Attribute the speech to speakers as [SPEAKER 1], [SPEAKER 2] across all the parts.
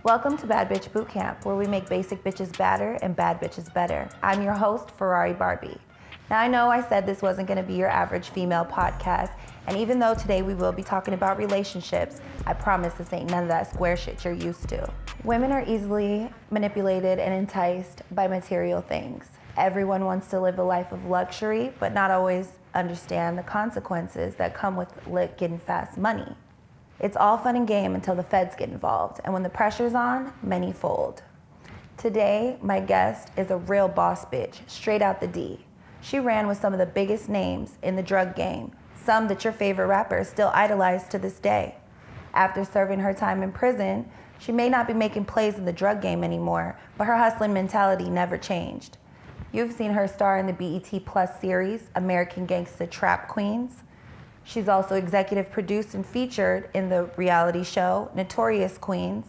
[SPEAKER 1] Welcome to Bad Bitch Boot Camp, where we make basic bitches badder and bad bitches better. I'm your host, Ferrari Barbie. Now, I know I said this wasn't going to be your average female podcast, and even though today we will be talking about relationships, I promise this ain't none of that square shit you're used to. Women are easily manipulated and enticed by material things. Everyone wants to live a life of luxury, but not always understand the consequences that come with getting fast money. It's all fun and game until the feds get involved, and when the pressure's on, many fold. Today, my guest is a real boss bitch, straight out the D. She ran with some of the biggest names in the drug game, some that your favorite rappers still idolize to this day. After serving her time in prison, she may not be making plays in the drug game anymore, but her hustling mentality never changed. You've seen her star in the BET Plus series, American Gangsta Trap Queens. She's also executive produced and featured in the reality show Notorious Queens,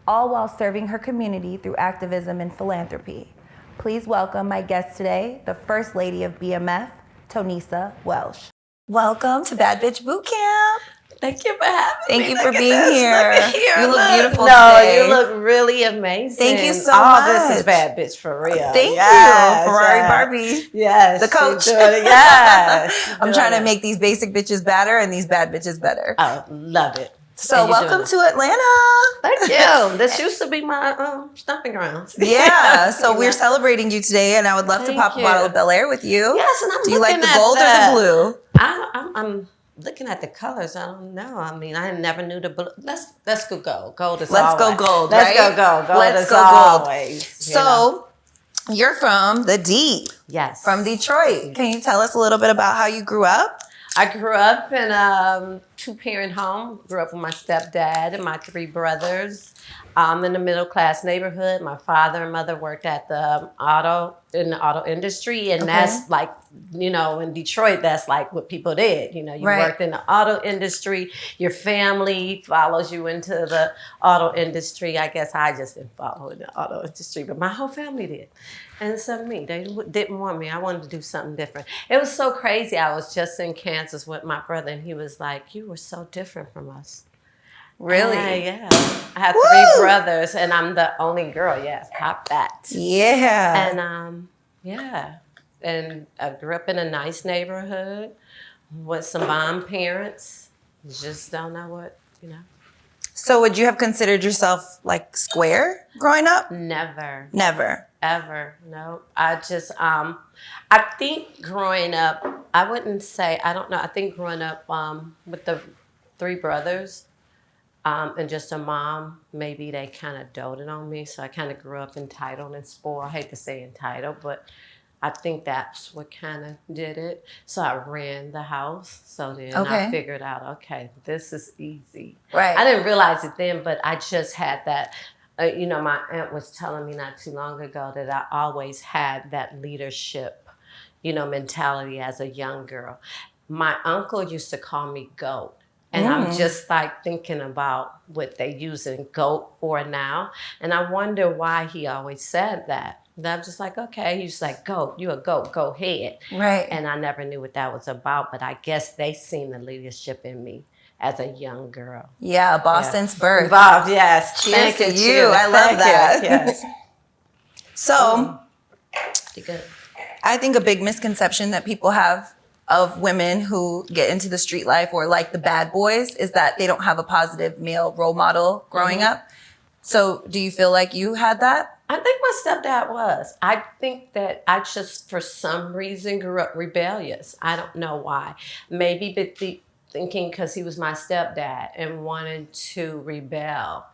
[SPEAKER 1] all while serving her community through activism and philanthropy. Please welcome my guest today, the First Lady of BMF, Tonesha Welsh. Welcome to Bad Bitch Boot Camp.
[SPEAKER 2] Thank you for having me.
[SPEAKER 1] Thank you for being here.
[SPEAKER 2] You
[SPEAKER 1] look beautiful
[SPEAKER 2] today.
[SPEAKER 1] today.
[SPEAKER 2] You look really amazing.
[SPEAKER 1] Thank you so much.
[SPEAKER 2] This is Bad Bitch for real.
[SPEAKER 1] Thank you, Ferrari Barbie.
[SPEAKER 2] Yes.
[SPEAKER 1] The coach.
[SPEAKER 2] Yes.
[SPEAKER 1] I'm trying to make these basic bitches badder and these bad bitches better.
[SPEAKER 2] Oh, love it.
[SPEAKER 1] So welcome to Atlanta.
[SPEAKER 2] Thank you. This used to be my stomping grounds.
[SPEAKER 1] Yeah. So we're celebrating you today, and I would love to pop a bottle of Bel Air with you.
[SPEAKER 2] Yes, and I'm
[SPEAKER 1] Do you like the gold or the blue?
[SPEAKER 2] I'm looking at the colors. I don't know. I mean, I never knew the blue. Let's go gold. Gold is
[SPEAKER 1] Let's
[SPEAKER 2] always.
[SPEAKER 1] go gold.
[SPEAKER 2] Let's
[SPEAKER 1] right?
[SPEAKER 2] go gold. Gold
[SPEAKER 1] Let's
[SPEAKER 2] is
[SPEAKER 1] go gold.
[SPEAKER 2] Always.
[SPEAKER 1] So you're from the D.
[SPEAKER 2] Yes.
[SPEAKER 1] From Detroit. Can you tell us a little bit about how you grew up?
[SPEAKER 2] I grew up in a two-parent home. Grew up with my stepdad and my three brothers. In the middle-class neighborhood. My father and mother worked at the auto industry, and that's like, in Detroit, that's like what people did. You worked in the auto industry. Your family follows you into the auto industry. I guess I just didn't follow in the auto industry, but my whole family did. And so me, they didn't want me. I wanted to do something different. It was so crazy. I was just in Kansas with my brother, and he was like, "You were so different from us."
[SPEAKER 1] Really?
[SPEAKER 2] Yeah. I have three brothers, and I'm the only girl. Yes, pop that.
[SPEAKER 1] Yeah.
[SPEAKER 2] And and I grew up in a nice neighborhood with some bomb parents. Just don't know what.
[SPEAKER 1] So would you have considered yourself like square growing up?
[SPEAKER 2] Never.
[SPEAKER 1] Never.
[SPEAKER 2] Ever. No. I just, I think growing up, I wouldn't say, I don't know. I think growing up with the three brothers and just a mom, maybe they kind of doted on me. So I kind of grew up entitled and spoiled. I hate to say entitled, but I think that's what kind of did it. So I ran the house. So then I figured out, okay, this is easy.
[SPEAKER 1] Right.
[SPEAKER 2] I didn't realize it then, but I just had that. My aunt was telling me not too long ago that I always had that leadership, mentality as a young girl. My uncle used to call me GOAT. And I'm just like thinking about what they use in GOAT for now. And I wonder why he always said that. And I'm just like, okay, he's like, GOAT, you a GOAT, go ahead.
[SPEAKER 1] Right.
[SPEAKER 2] And I never knew what that was about, but I guess they seen the leadership in me as a young girl.
[SPEAKER 1] Yeah, Boston's birth.
[SPEAKER 2] Bob, yes.
[SPEAKER 1] Cheers to you. I love that.
[SPEAKER 2] Yes.
[SPEAKER 1] So,
[SPEAKER 2] Good.
[SPEAKER 1] I think a big misconception that people have of women who get into the street life or like the bad boys is that they don't have a positive male role model growing up. So do you feel like you had that?
[SPEAKER 2] I think my stepdad was. I think that I just, for some reason, grew up rebellious. I don't know why. Maybe thinking because he was my stepdad and wanted to rebel.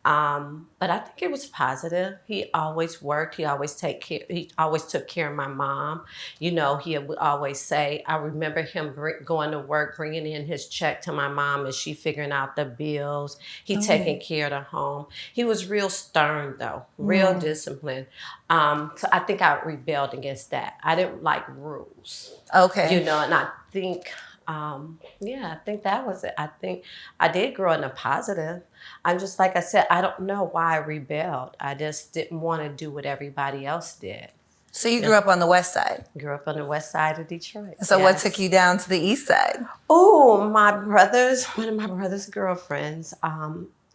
[SPEAKER 2] But I think it was positive. He always worked. He always took care of my mom. He would always say, I remember him going to work, bringing in his check to my mom and she figuring out the bills. He taking care of the home. He was real stern though, real disciplined. So I think I rebelled against that. I didn't like rules.
[SPEAKER 1] Okay.
[SPEAKER 2] And I think, I think that was it. I think I did grow in a positive. I'm just, like I said, I don't know why I rebelled. I just didn't want to do what everybody else did.
[SPEAKER 1] So you grew up on the west side?
[SPEAKER 2] Grew up on the west side of Detroit.
[SPEAKER 1] So what took you down to the east side?
[SPEAKER 2] Oh, one of my brother's girlfriends,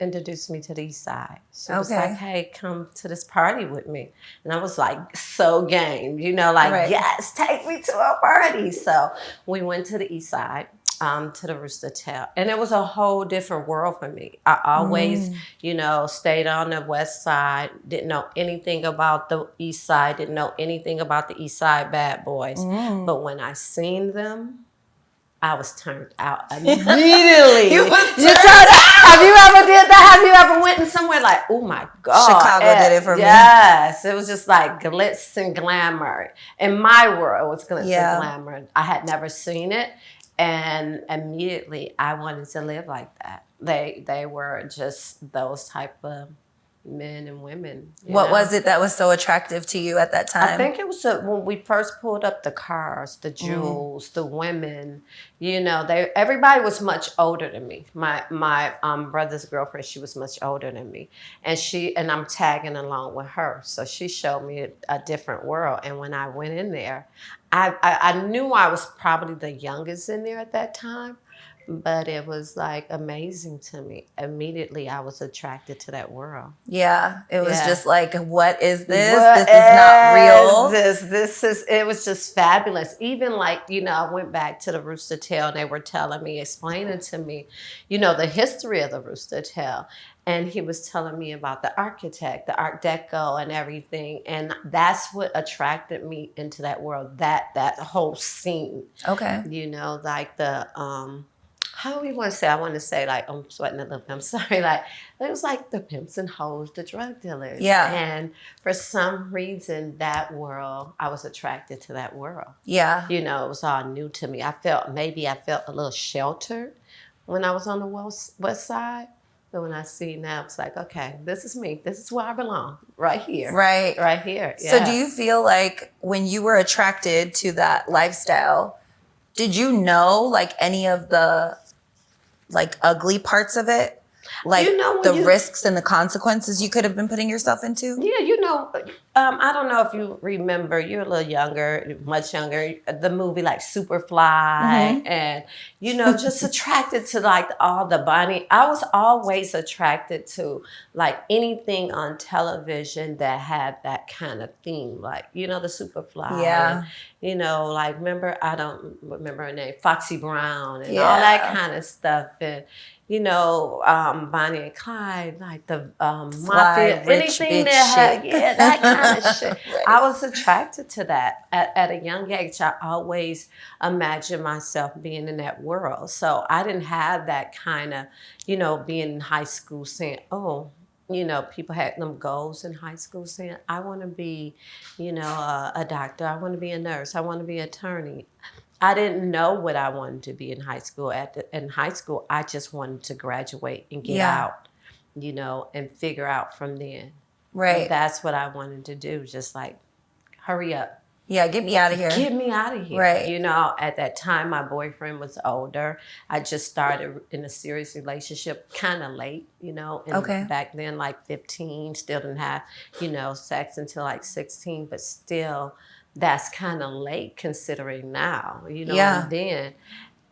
[SPEAKER 2] introduced me to the East Side. She was
[SPEAKER 1] Okay.
[SPEAKER 2] like, hey, come to this party with me. And I was like, so game, you know, like,
[SPEAKER 1] Right.
[SPEAKER 2] yes, take me to a party. So we went to the East Side. To the Rooster Tail. And it was a whole different world for me. I always, you know, stayed on the West Side, didn't know anything about the East Side, didn't know anything about the East Side bad boys. But when I seen them, I was turned out immediately.
[SPEAKER 1] You was
[SPEAKER 2] You turned out. Have you ever did that? Have you ever went in somewhere like, oh my God.
[SPEAKER 1] Chicago did it for me.
[SPEAKER 2] Yes. It was just like glitz and glamour. In my world, it was glitz
[SPEAKER 1] Yeah.
[SPEAKER 2] and glamour. I had never seen it. And immediately I wanted to live like that. They were just those type of men and women.
[SPEAKER 1] What was it that was so attractive to you at that time?
[SPEAKER 2] I think it was when we first pulled up the cars, the jewels, the women. You know, everybody was much older than me. My brother's girlfriend, she was much older than me, and I'm tagging along with her. So she showed me a different world. And when I went in there, I knew I was probably the youngest in there at that time. But it was like amazing to me. Immediately, I was attracted to that world.
[SPEAKER 1] Yeah, it was
[SPEAKER 2] Yeah.
[SPEAKER 1] just like, what is this?
[SPEAKER 2] What
[SPEAKER 1] This is not real.
[SPEAKER 2] It was just fabulous. Even like, you know, I went back to the Rooster Tail and they were telling me, explaining to me, you know, the history of the Rooster Tail. And he was telling me about the architect, the Art Deco and everything. And that's what attracted me into that world, that whole scene.
[SPEAKER 1] Okay.
[SPEAKER 2] You know, like the, how do we want to say? I want to say like, I'm sweating a little bit. I'm sorry. Like, it was like the pimps and hoes, the drug dealers.
[SPEAKER 1] Yeah.
[SPEAKER 2] And for some reason, that world, I was attracted to that world.
[SPEAKER 1] Yeah.
[SPEAKER 2] You know, it was all new to me. I felt a little sheltered when I was on the west side. But when I see now, it's like, okay, this is me. This is where I belong. Right here.
[SPEAKER 1] Right.
[SPEAKER 2] Right here. Yeah.
[SPEAKER 1] So do you feel like when you were attracted to that lifestyle, did you know like any of the like ugly parts of it? Like
[SPEAKER 2] You know,
[SPEAKER 1] the risks and the consequences you could have been putting yourself into?
[SPEAKER 2] Yeah, you know, I don't know if you remember, you're a little younger, much younger, the movie like Superfly and, you know, just attracted to like all the Bonnie. I was always attracted to like anything on television that had that kind of theme, like, you know, the Superfly.
[SPEAKER 1] Yeah.
[SPEAKER 2] And, you know, like, remember, I don't remember her name, Foxy Brown and
[SPEAKER 1] Yeah.
[SPEAKER 2] all that kind of stuff. And, you know, Bonnie and Clyde, like the mafia,
[SPEAKER 1] rich
[SPEAKER 2] anything
[SPEAKER 1] bitch
[SPEAKER 2] that had,
[SPEAKER 1] shit.
[SPEAKER 2] yeah, that kind of shit.
[SPEAKER 1] Right.
[SPEAKER 2] I was attracted to that at a young age. I always imagined myself being in that world. So I didn't have that kind of, you know, being in high school saying, oh, you know, people had them goals in high school saying, I want to be, you know, a doctor. I want to be a nurse. I want to be an attorney. I didn't know what I wanted to be in high school. In high school, I just wanted to graduate and get out, you know, and figure out from then.
[SPEAKER 1] Right.
[SPEAKER 2] And that's what I wanted to do. Just like, hurry up.
[SPEAKER 1] Yeah, get me out of here.
[SPEAKER 2] Get me out of here.
[SPEAKER 1] Right.
[SPEAKER 2] You know, at that time, my boyfriend was older. I just started in a serious relationship kind of late, you know. And back then, like 15, still didn't have, you know, sex until like 16, but still, that's kind of late considering now, you know, and then.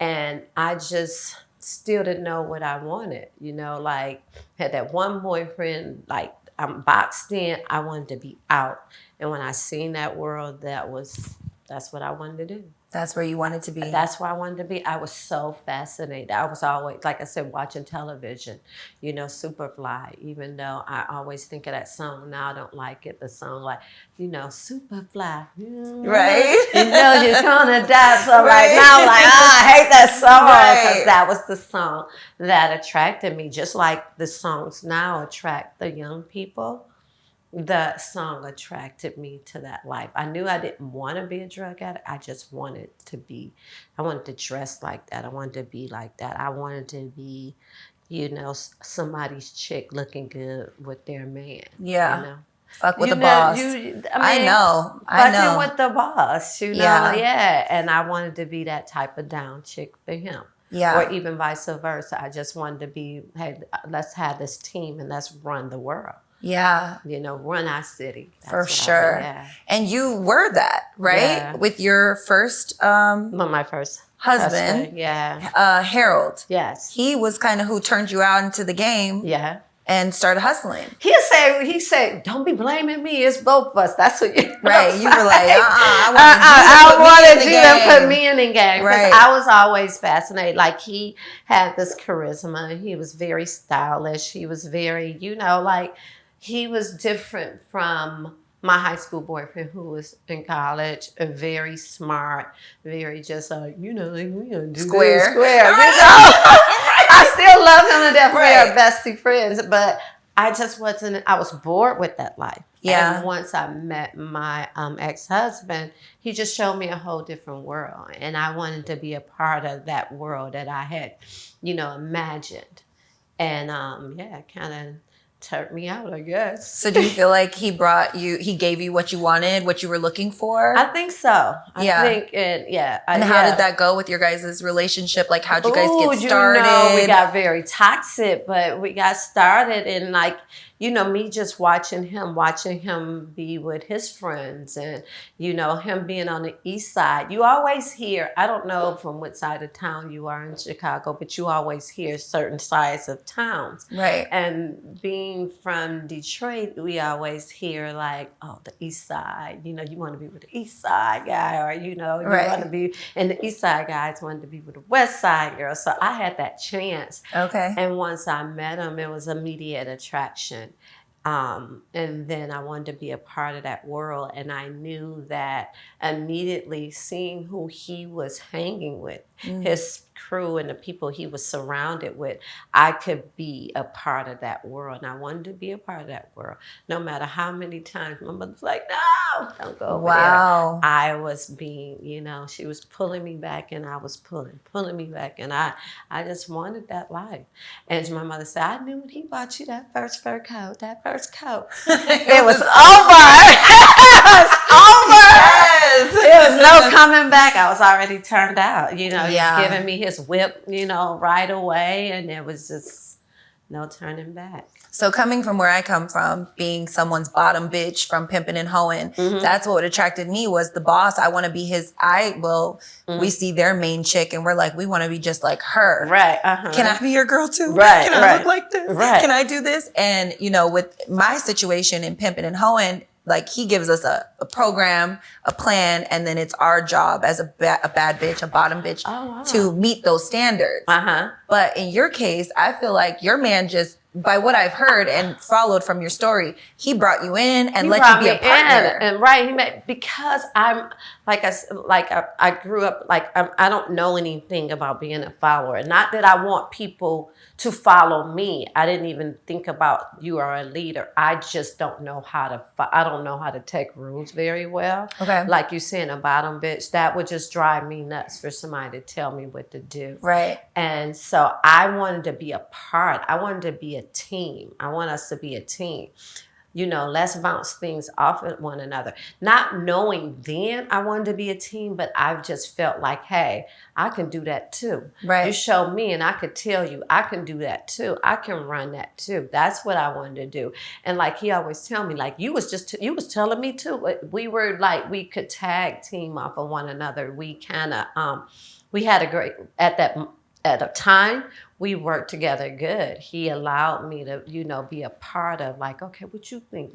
[SPEAKER 2] And I just still didn't know what I wanted, you know, like had that one boyfriend, like I'm boxed in, I wanted to be out. And when I seen that world, that's what I wanted to do.
[SPEAKER 1] That's where you wanted to be.
[SPEAKER 2] That's where I wanted to be. I was so fascinated. I was always, like I said, watching television, you know, Superfly, even though I always think of that song. Now I don't like it. The song like, you know, Superfly.
[SPEAKER 1] Right.
[SPEAKER 2] You know you're gonna die. So right now I'm like, I hate that song. Because that was the song that attracted me. Just like the songs now attract the young people. The song attracted me to that life. I knew I didn't want to be a drug addict. I just wanted I wanted to dress like that. I wanted to be like that. I wanted to be, you know, somebody's chick looking good with their man.
[SPEAKER 1] Yeah.
[SPEAKER 2] You know?
[SPEAKER 1] Fuck with the boss. I know.
[SPEAKER 2] Fucking with the boss, you know? Yeah. And I wanted to be that type of down chick for him.
[SPEAKER 1] Yeah.
[SPEAKER 2] Or even vice versa. I just wanted to be, hey, let's have this team and let's run the world.
[SPEAKER 1] Yeah.
[SPEAKER 2] You know, run our city.
[SPEAKER 1] For sure. And you were that, right?
[SPEAKER 2] Yeah.
[SPEAKER 1] With your first...
[SPEAKER 2] my first
[SPEAKER 1] husband,
[SPEAKER 2] yeah,
[SPEAKER 1] Harold.
[SPEAKER 2] yes,
[SPEAKER 1] He was kind of who turned you out into the game.
[SPEAKER 2] yeah.
[SPEAKER 1] And started hustling.
[SPEAKER 2] He said, don't be blaming me. It's both of us. That's what you
[SPEAKER 1] right. You were like,
[SPEAKER 2] I wanted you to put me in the game. Because
[SPEAKER 1] right.
[SPEAKER 2] I was always fascinated. Like, he had this charisma. He was very stylish. He was very, like, he was different from my high school boyfriend who was in college, very smart, very just like, we gonna do
[SPEAKER 1] square.
[SPEAKER 2] I still love him to death. Right. We are bestie friends, but I just wasn't, I was bored with that life.
[SPEAKER 1] Yeah.
[SPEAKER 2] And once I met my ex-husband, he just showed me a whole different world. And I wanted to be a part of that world that I had, imagined. And kind of turned me out, I guess.
[SPEAKER 1] So do you feel like he gave you what you wanted, what you were looking for?
[SPEAKER 2] I think so.
[SPEAKER 1] Yeah.
[SPEAKER 2] I think it, yeah.
[SPEAKER 1] And how did that go with your guys' relationship? Like, how'd you guys get started?
[SPEAKER 2] We got very toxic, but we got started in like, me just watching him be with his friends and, him being on the east side. You always hear, I don't know from what side of town you are in Chicago, but you always hear certain sides of towns.
[SPEAKER 1] Right.
[SPEAKER 2] And being from Detroit, we always hear like, oh, the east side, you want to be with the east side guy, or, you want to be, and the east side guys wanted to be with the west side girl. So I had that chance.
[SPEAKER 1] Okay.
[SPEAKER 2] And once I met him, it was immediate attraction. And then I wanted to be a part of that world. And I knew that immediately seeing who he was hanging with, his crew and the people he was surrounded with, I could be a part of that world. And I wanted to be a part of that world. No matter how many times my mother's like, no, don't go over there. I was being, she was pulling me back and I was pulling me back. And I just wanted that life. And my mother said, I knew when he bought you that first fur coat, it was over. It was over. Yes. There was no coming back. I was already turned out. He's giving me his whip, right away. And there was just no turning back.
[SPEAKER 1] So coming from where I come from, being someone's bottom bitch from pimping and hoeing, that's what attracted me was the boss. I want to be his, we see their main chick and we're like, we want to be just like her.
[SPEAKER 2] Right. Uh-huh.
[SPEAKER 1] Can I be your girl too?
[SPEAKER 2] Right.
[SPEAKER 1] Can I look like this?
[SPEAKER 2] Right.
[SPEAKER 1] Can I do this? And, with my situation in pimping and hoeing, like he gives us a program, a plan, and then it's our job as a bad bitch, a bottom bitch, to meet those standards.
[SPEAKER 2] Uh-huh.
[SPEAKER 1] But in your case, I feel like your man just, by what I've heard and followed from your story, he brought you in and let you be a partner.
[SPEAKER 2] And because I'm I grew up I don't know anything about being a follower. Not that I want people to follow me. I didn't even think about you are a leader. I just don't know how to take rules very well.
[SPEAKER 1] Okay.
[SPEAKER 2] Like you saying a bottom bitch, that would just drive me nuts for somebody to tell me what to do.
[SPEAKER 1] Right.
[SPEAKER 2] And so I wanted to be a part. I wanted to be a team. I want us to be a team. Let's bounce things off of one another. Not knowing then I wanted to be a team, but I've just felt like, hey, I can do that too.
[SPEAKER 1] Right.
[SPEAKER 2] You show me and I could tell you, I can do that too. I can run that too. That's what I wanted to do. And like he always tell me, like you was telling me too. We were like, we could tag team off of one another. We kind of, we had a great, at a time, we worked together good. He allowed me to, be a part of like, okay, what you think?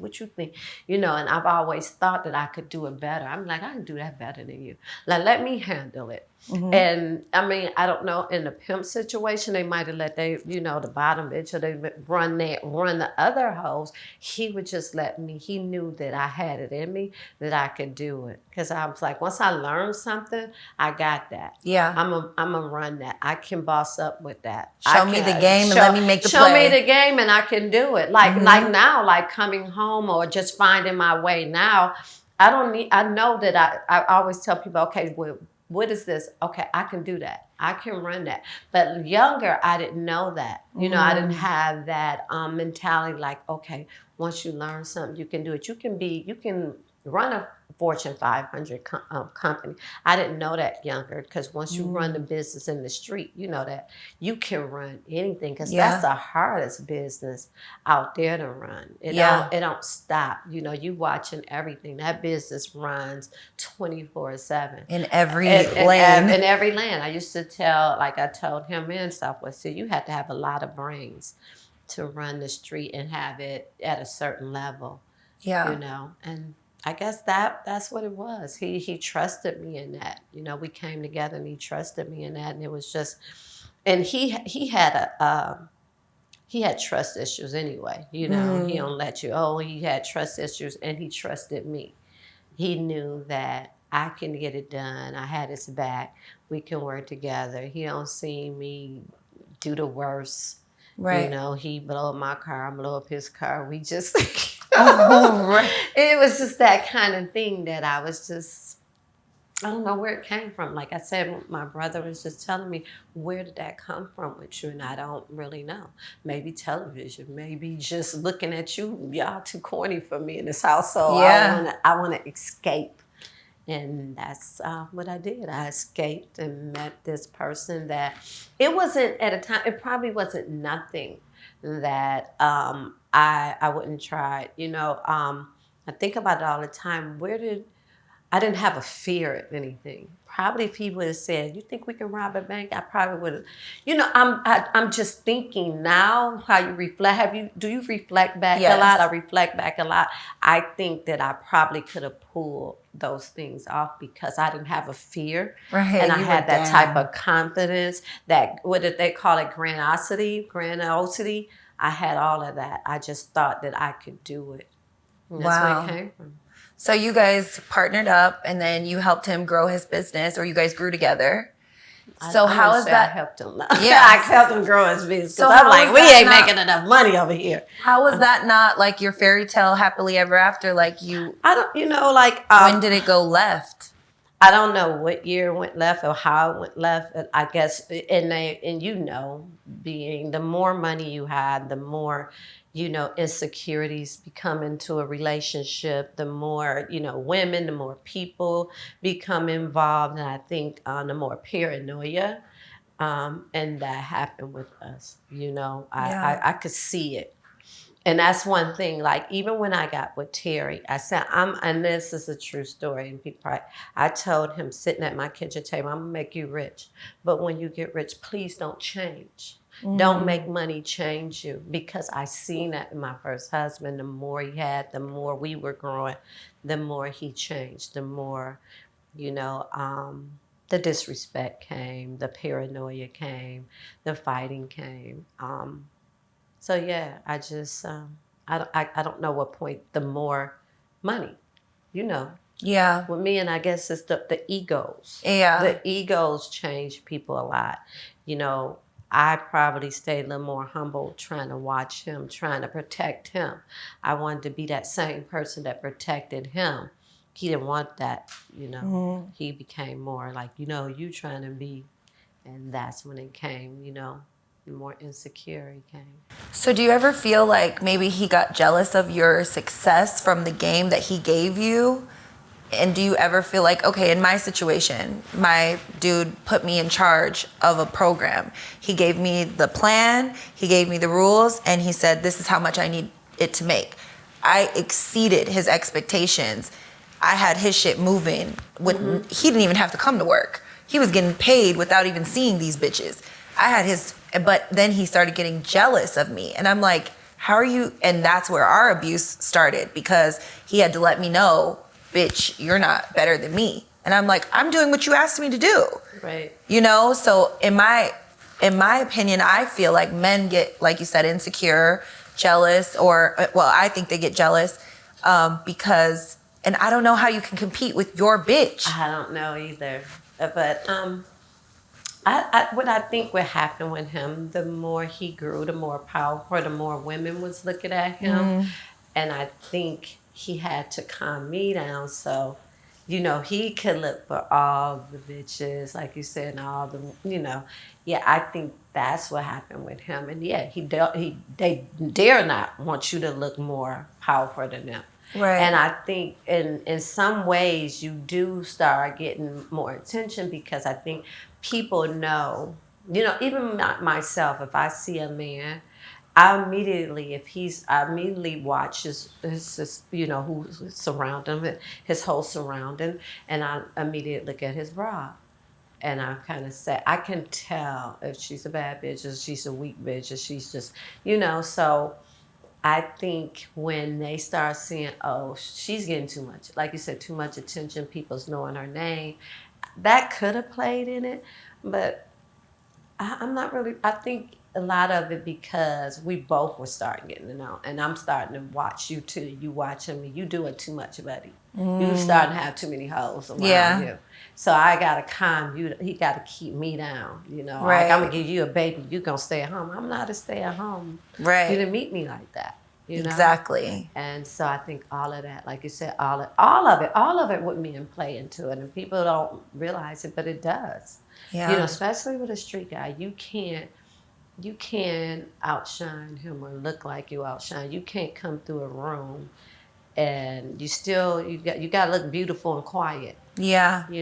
[SPEAKER 2] And I've always thought that I could do it better. I'm like, I can do that better than you. Like, let me handle it. Mm-hmm. And I mean, I don't know, in the pimp situation, they might have let the bottom bitch or they run the other hoes. He would just let me, he knew that I had it in me, that I could do it. Cause I was like, once I learned something, I got that.
[SPEAKER 1] Yeah.
[SPEAKER 2] I'm gonna run that. I can boss up with that.
[SPEAKER 1] Show me the game and let me make the play.
[SPEAKER 2] Show me the game and I can do it. Like now, like coming home or just finding my way now, I know that I always tell people, okay, well, what is this? Okay, I can do that. I can run that. But younger, I didn't know that. I didn't have that mentality like, okay, once you learn something, you can do it. You can run a Fortune 500 company. I didn't know that younger, because once you run the business in the street, you know that you can run anything, because that's the hardest business out there to run. It don't stop. You know, you watching everything. That business runs 24/7
[SPEAKER 1] in every lane.
[SPEAKER 2] In every lane. I used to tell, like I told him in Southwest, so you have to have a lot of brains to run the street and have it at a certain level.
[SPEAKER 1] Yeah.
[SPEAKER 2] You know, and I guess that's what it was. He trusted me in that. You know, we came together and he trusted me in that, and it was just, and he had trust issues anyway. You know, he don't let you. Oh, he had trust issues, and he trusted me. He knew that I can get it done. I had his back. We can work together. He don't see me do the worst.
[SPEAKER 1] Right.
[SPEAKER 2] You know, he blow up my car, I blow up his car. We just,
[SPEAKER 1] right.
[SPEAKER 2] It was just that kind of thing that I was just, I don't know where it came from. Like I said, my brother was just telling me, where did that come from with you? And I don't really know. Maybe television, maybe just looking at you. Y'all too corny for me in this household.
[SPEAKER 1] Yeah.
[SPEAKER 2] I want to escape. And that's what I did. I escaped and met this person that, it wasn't at a time, it probably wasn't nothing that I wouldn't try. You know, I think about it all the time. I didn't have a fear of anything. Probably people would have said, "You think we can rob a bank?" I probably would have. You know, I'm just thinking now how you reflect. Do you reflect back a lot? I reflect back a lot. I think that I probably could have pulled those things off because I didn't have a fear,
[SPEAKER 1] Right.
[SPEAKER 2] And I had that type of confidence. That, what did they call it? Grandiosity. I had all of that. I just thought that I could do it. And that's where it came from.
[SPEAKER 1] So you guys partnered up, and then you helped him grow his business, or you guys grew together. So how is that?
[SPEAKER 2] I helped him.
[SPEAKER 1] Yeah,
[SPEAKER 2] I helped him grow his business.
[SPEAKER 1] So
[SPEAKER 2] I'm like, we ain't making enough money over here.
[SPEAKER 1] How was that not like your fairy tale happily ever after? Like you,
[SPEAKER 2] I don't, you know, like
[SPEAKER 1] when did it go left?
[SPEAKER 2] I don't know what year went left or how it went left. I guess, and you know, being the more money you had, the more, you know, insecurities become into a relationship, the more, you know, women, the more people become involved. And I think the more paranoia. And that happened with us, you know, I could see it. And that's one thing, like, even when I got with Terry, I said, and this is a true story, and people, I told him sitting at my kitchen table, I'm gonna make you rich. But when you get rich, please don't change. Don't make money change you, because I seen that in my first husband. The more he had, the more we were growing, the more he changed, the more, you know, the disrespect came, the paranoia came, the fighting came. So yeah, I just, I don't know what point the more money, you know.
[SPEAKER 1] Yeah.
[SPEAKER 2] With me, and I guess it's the egos.
[SPEAKER 1] Yeah.
[SPEAKER 2] The egos change people a lot. You know, I probably stayed a little more humble, trying to watch him, trying to protect him. I wanted to be that same person that protected him. He didn't want that, you know. He became more like, you know, you trying to be, and that's when it came, you know, the more insecure he came.
[SPEAKER 1] So do you ever feel like maybe he got jealous of your success from the game that he gave you? And do you ever feel like, okay, in my situation, my dude put me in charge of a program. He gave me the plan, he gave me the rules, and he said, this is how much I need it to make. I exceeded his expectations. I had his shit moving. He didn't even have to come to work. He was getting paid without even seeing these bitches. I had his, but then he started getting jealous of me. And I'm like, how are you? And that's where our abuse started, because he had to let me know, bitch, you're not better than me. And I'm like, I'm doing what you asked me to do.
[SPEAKER 2] Right.
[SPEAKER 1] You know, so in my opinion, I feel like men get, like you said, insecure, jealous, or, well, I think they get jealous because, and I don't know how you can compete with your bitch.
[SPEAKER 2] I don't know either. But what I think would happen with him, the more he grew, the more powerful, the more women was looking at him. And I think he had to calm me down, so, you know, he could look for all the bitches, like you said, and all the, you know. Yeah, I think that's what happened with him. And yeah, they dare not want you to look more powerful than them.
[SPEAKER 1] Right.
[SPEAKER 2] And I think in some ways you do start getting more attention because I think people know, even myself, if I see a man, I immediately watch who's surrounding him, his whole surrounding, and I immediately look at his bra. And I kind of say, I can tell if she's a bad bitch or she's a weak bitch or she's just, so I think when they start seeing, oh, she's getting too much, like you said, too much attention, people's knowing her name, that could have played in it. But I'm not really, I think a lot of it because we both were starting getting to know. And I'm starting to watch you too. You watching me. You doing too much, buddy. You starting to have too many hoes around you. So I got to calm you. He got to keep me down.
[SPEAKER 1] Right.
[SPEAKER 2] Like I'm going to give you a baby. You going to stay at home. I'm not a stay at home.
[SPEAKER 1] Right.
[SPEAKER 2] You didn't meet me like that.
[SPEAKER 1] Exactly.
[SPEAKER 2] And so I think all of that, like you said, all of it with me and play into it. And people don't realize it, but it does.
[SPEAKER 1] Yeah.
[SPEAKER 2] Especially with a street guy, you can't outshine him or look like you outshine. You can't come through a room and you got to look beautiful and quiet.
[SPEAKER 1] Yeah.
[SPEAKER 2] So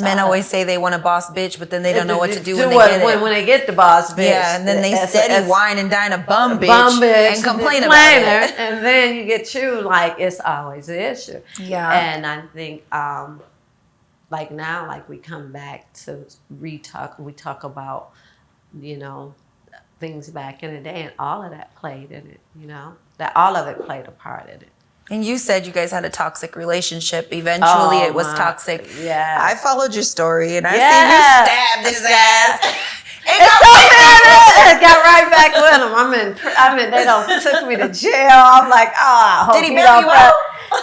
[SPEAKER 1] Men always say they want a boss bitch, but then they don't know what to do when they get it.
[SPEAKER 2] When they get the boss bitch.
[SPEAKER 1] Yeah, and then they steady whine and dine a bum bitch and complain about it.
[SPEAKER 2] And then you get like it's always an issue.
[SPEAKER 1] Yeah.
[SPEAKER 2] And I think like now, like we come back to we talk about, things back in the day, and all of that played in it, that all of it played a part in it.
[SPEAKER 1] And you said you guys had a toxic relationship. Eventually, it was toxic.
[SPEAKER 2] Yeah.
[SPEAKER 1] I followed your story, and I see you stabbed his ass.
[SPEAKER 2] It got right back with him. They took me to jail. I'm like, oh, I hope
[SPEAKER 1] did he bail you out?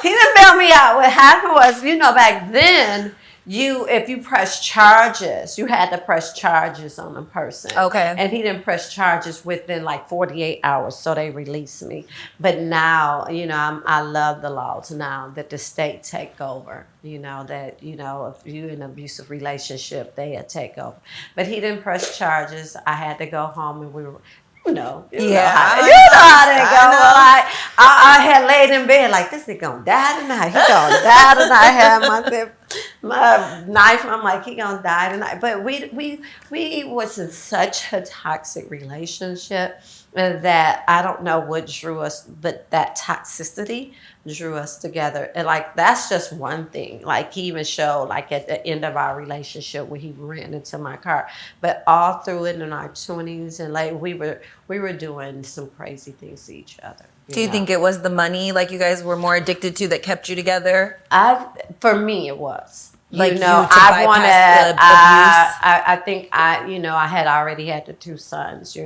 [SPEAKER 2] He didn't bail me out. What happened was, back then, if you press charges, you had to press charges on a person.
[SPEAKER 1] Okay.
[SPEAKER 2] And he didn't press charges within like 48 hours, so they released me. But now, I love the laws now that the state take over. That, if you're in an abusive relationship, they take over. But he didn't press charges. I had to go home, and we were... You know how they go. I had laid in bed like, this nigga gonna die tonight. He gonna die tonight. I had my knife. I'm like, he gonna die tonight. But we was in such a toxic relationship that I don't know what drew us, but that toxicity drew us together. And like, that's just one thing. Like, he even showed like at the end of our relationship where he ran into my car. But all through it in our 20s and like we were doing some crazy things to each other.
[SPEAKER 1] Do you think it was the money, like you guys were more addicted to, that kept you together?
[SPEAKER 2] For me, it was.
[SPEAKER 1] Like
[SPEAKER 2] I think I had already had the two sons,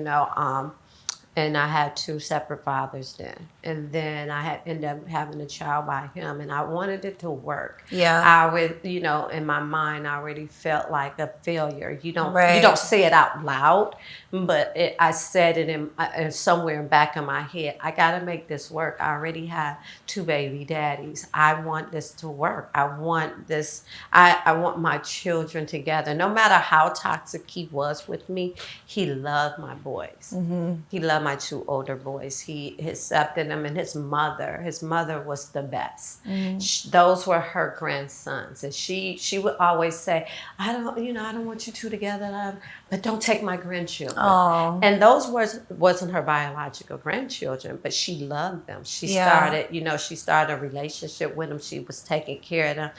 [SPEAKER 2] and I had two separate fathers then. And then I had ended up having a child by him, and I wanted it to work.
[SPEAKER 1] Yeah.
[SPEAKER 2] I would, in my mind, I already felt like a failure. You don't say it out loud, but I said it in somewhere in back of my head. I got to make this work. I already have two baby daddies. I want this to work. I want this. I want my children together. No matter how toxic he was with me, he loved my boys. Mm-hmm. He loved my two older boys. He accepted them, and his mother was the best. Mm-hmm. Those were her grandsons, and she would always say, I don't want you two together, but don't take my grandchildren. Aww. And those wasn't her biological grandchildren, but she loved them. She started a relationship with them. She was taking care of them,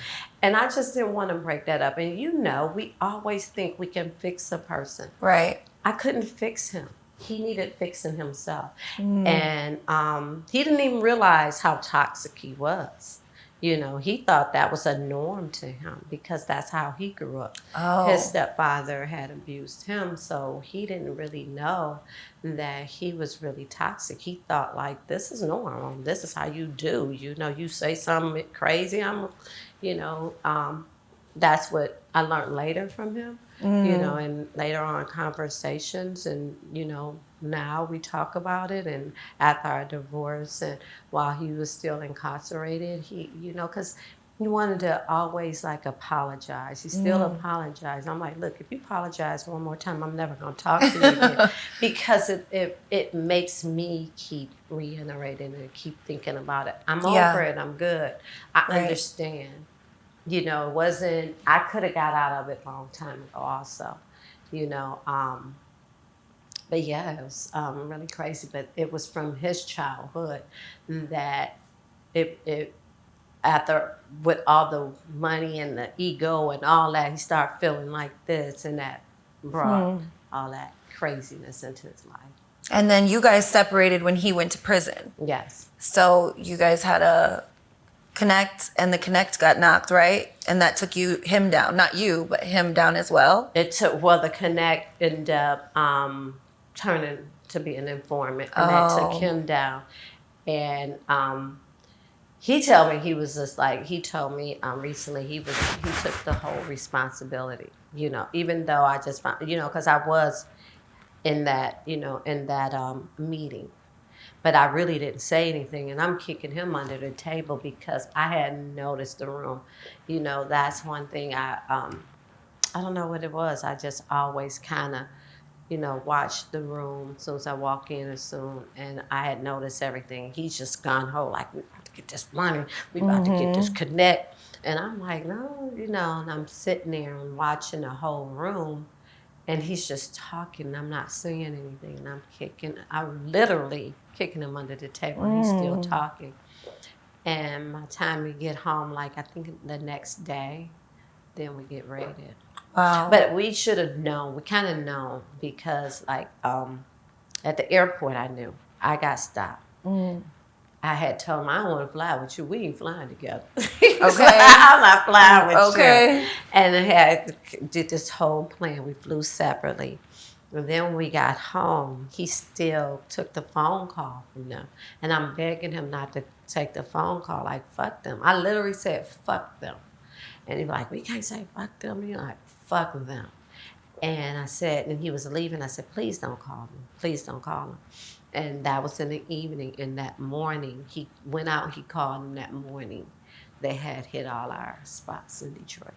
[SPEAKER 2] and I just didn't want to break that up. And we always think we can fix a person.
[SPEAKER 1] Right.
[SPEAKER 2] I couldn't fix him. He needed fixing himself. And he didn't even realize how toxic he was. He thought that was a norm to him because that's how he grew up. Oh. His stepfather had abused him, so he didn't really know that he was really toxic. He thought, like, this is normal. This is how you do. You say something crazy, that's what I learned later from him. And later on conversations, and now we talk about it. And after our divorce, and while he was still incarcerated, he because he wanted to always like apologize. He still apologized. I'm like, look, if you apologize one more time, I'm never gonna talk to you again. Because it makes me keep reiterating and keep thinking about it. I'm over it, I'm good. I understand. You know, it wasn't, I could have got out of it a long time ago also. You know, but yeah, it was really crazy. But it was from his childhood that it after with all the money and the ego and all that, he started feeling like this, and that brought all that craziness into his life.
[SPEAKER 1] And then you guys separated when he went to prison.
[SPEAKER 2] Yes.
[SPEAKER 1] So you guys had a connect, and the connect got knocked, right? And that took him down. Not you, but him down as well.
[SPEAKER 2] It took, well, the connect ended up turning to be an informant, and that took him down. And he told me, he was just like, he told me recently he took the whole responsibility, you know, even though I just found, you know, because I was in that, you know, in that meeting. But I really didn't say anything, and I'm kicking him under the table because I hadn't noticed the room. You know, that's one thing I don't know what it was. I just always kind of, you know, watched the room as soon as I walk in, and I had noticed everything. He's just gone whole, like, we about to get this money, we about to get this connect. And I'm like, no, you know, and I'm sitting there and watching the whole room, and he's just talking. I'm not saying anything, and I'm literally kicking him under the table, and he's still talking. And by the time we get home, like, I think the next day, then we get raided.
[SPEAKER 1] Wow.
[SPEAKER 2] But we should have known. We kind of known because, like, at the airport, I knew. I got stopped. I had told him, I don't want to fly with you. We ain't flying together. Okay. I'm not flying with you. And I did this whole plan. We flew separately. And then when we got home, he still took the phone call from them. And I'm begging him not to take the phone call. Like, fuck them. I literally said, fuck them. And he was like, we can't say fuck them. You're like, fuck them. And I said, and he was leaving. I said, please don't call him. Please don't call him. And that was in the evening. And that morning, he went out, he called him that morning. They had hit all our spots in Detroit.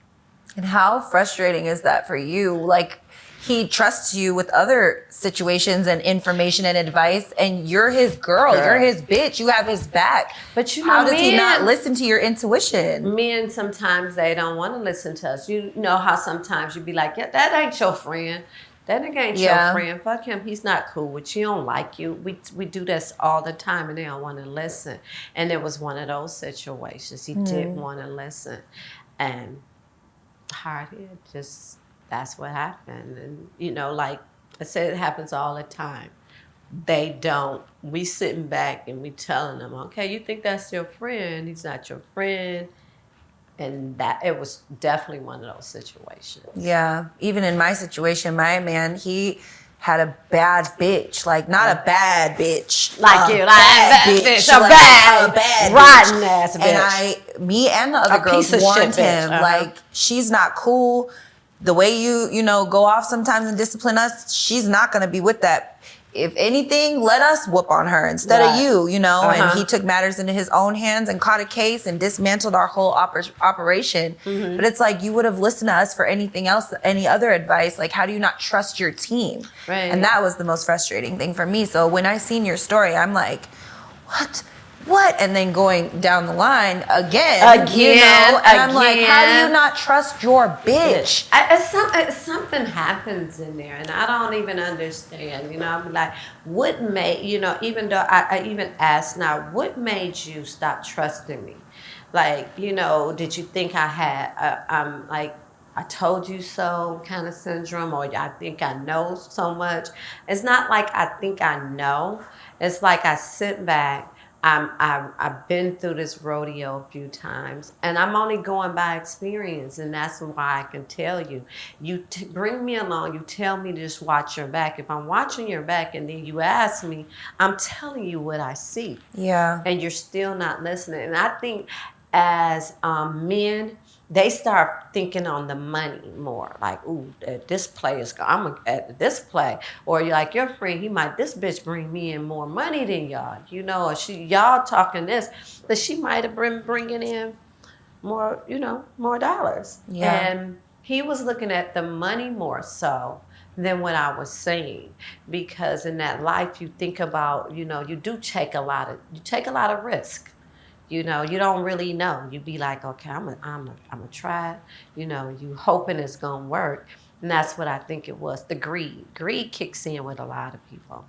[SPEAKER 1] And how frustrating is that for you? Like, he trusts you with other situations and information and advice, and you're his girl. You're his bitch. You have his back. But you know, how does he not listen to your intuition?
[SPEAKER 2] Men, sometimes they don't want to listen to us. You know how sometimes you be like, yeah, that ain't your friend. That nigga ain't your friend. Fuck him. He's not cool with you. He don't like you. We do this all the time, and they don't want to listen. And it was one of those situations. He didn't want to listen. And hard-headed, just, that's what happened. And, you know, like I said, it happens all the time. They don't. We sitting back and we telling them, okay, you think that's your friend. He's not your friend. And that, it was definitely one of those situations.
[SPEAKER 1] Yeah. Even in my situation, my man, he had a bad bitch. Like, not a bad bitch.
[SPEAKER 2] Like you. Like bad bitch. A bad rotten ass bitch.
[SPEAKER 1] And me and the other girls warned him, like, she's not cool. The way you know, go off sometimes and discipline us, she's not going to be with that. If anything, let us whoop on her instead of you know. And he took matters into his own hands and caught a case and dismantled our whole operation. But it's like, you would have listened to us for anything else, any other advice. Like, how do you not trust your team? Right. And that was the most frustrating thing for me. So when I seen your story, I'm like, what? And then going down the line again, you know, and I'm like, how do you not trust your bitch?
[SPEAKER 2] Something happens in there, and I don't even understand. You know, I'm like, what made, you know, even though I even asked now, what made you stop trusting me? Like, you know, did you think I had, like, I told you so kind of syndrome, or I think I know so much? It's not like I think I know. It's like I sit back. I've been through this rodeo a few times, and I'm only going by experience, and that's why I can tell you. You bring me along, you tell me to just watch your back. If I'm watching your back and then you ask me, I'm telling you what I see. Yeah. And you're still not listening. And I think as men, they start thinking on the money more. Like, ooh, this play is, I'm at this play. Or you're like, your friend, this bitch bring me in more money than y'all. You know, or y'all talking this, but she might have been bringing in more dollars.
[SPEAKER 1] Yeah.
[SPEAKER 2] And he was looking at the money more so than what I was saying, because in that life you think about, you do take a lot of risk. You don't really know. You be like, okay, I'm a try it. You hoping it's gonna work, and that's what I think it was. The greed. Greed kicks in with a lot of people.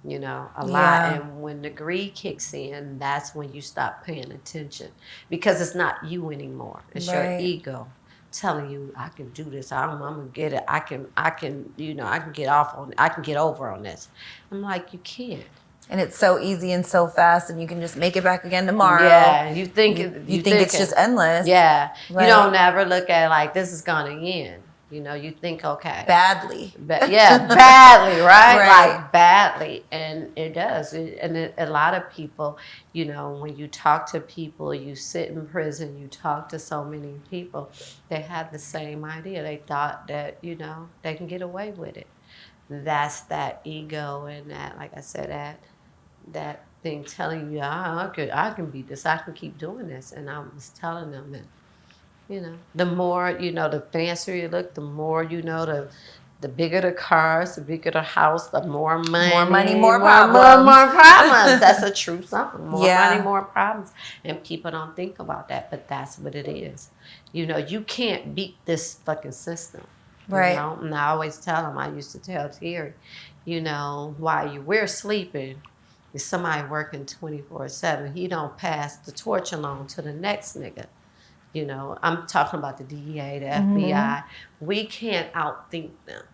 [SPEAKER 2] A lot.
[SPEAKER 1] Yeah.
[SPEAKER 2] And when the greed kicks in, that's when you stop paying attention, because it's not you anymore. It's your
[SPEAKER 1] Right.
[SPEAKER 2] ego telling you, I can do this. I'm gonna get it. I can, I can get off on it. I can get over on this. I'm like, you can't.
[SPEAKER 1] And it's so easy and so fast, and you can just make it back again tomorrow.
[SPEAKER 2] Yeah, you think
[SPEAKER 1] you think it's just endless.
[SPEAKER 2] Yeah,
[SPEAKER 1] Right.
[SPEAKER 2] You don't ever look at it like this is gonna end. You think, okay,
[SPEAKER 1] Badly.
[SPEAKER 2] Yeah, badly, right?
[SPEAKER 1] Right.
[SPEAKER 2] Like badly, and it does. A lot of people, when you talk to people, you sit in prison, you talk to so many people, they had the same idea. They thought that they can get away with it. That's that ego and that, like I said, that thing telling you, I can beat this, I can keep doing this. And I was telling them that, the more, the fancier you look, the more, the bigger the cars, the bigger the house, the more money.
[SPEAKER 1] More money, more problems.
[SPEAKER 2] More problems. That's a true song. More
[SPEAKER 1] Yeah.
[SPEAKER 2] money, more problems. And people don't think about that, but that's what it is. You can't beat this fucking system.
[SPEAKER 1] Right.
[SPEAKER 2] And I always tell them, I used to tell Terry, while we're sleeping, if somebody working 24/7, he don't pass the torch along to the next nigga. I'm talking about the DEA, the FBI. We can't outthink them.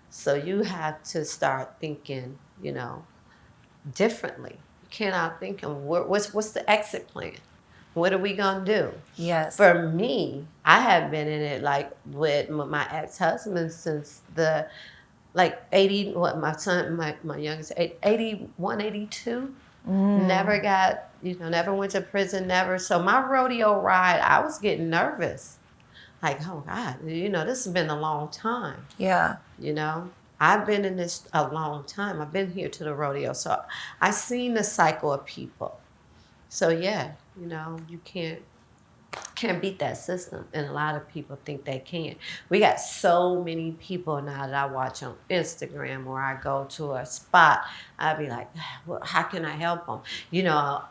[SPEAKER 2] So you have to start thinking, differently. You can't outthink them. What's the exit plan? What are we gonna do?
[SPEAKER 1] Yes.
[SPEAKER 2] For me, I have been in it like with my ex-husband since the 80. What my son, my youngest, 81, 82. Never got, never went to prison. Never. So my rodeo ride, I was getting nervous. Like, oh God, this has been a long time.
[SPEAKER 1] Yeah.
[SPEAKER 2] I've been in this a long time. I've been here to the rodeo, so I seen the cycle of people. So yeah, you can't beat that system, and a lot of people think they can. We got so many people now that I watch on Instagram, or I go to a spot, I'd be like, well, how can I help them?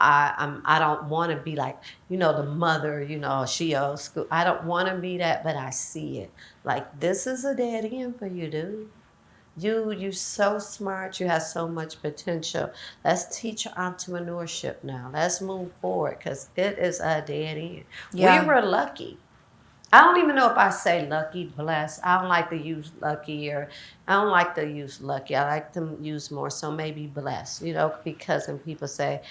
[SPEAKER 2] I don't want to be like, the mother, she old school. I don't want to be that, but I see it. Like, this is a dead end for you, dude. You're so smart. You have so much potential. Let's teach entrepreneurship now. Let's move forward, because it is a dead end.
[SPEAKER 1] Yeah.
[SPEAKER 2] We were lucky. I don't even know if I say lucky, blessed. I don't like to use lucky, or I don't like to use lucky. I like to use more so maybe blessed, because when people say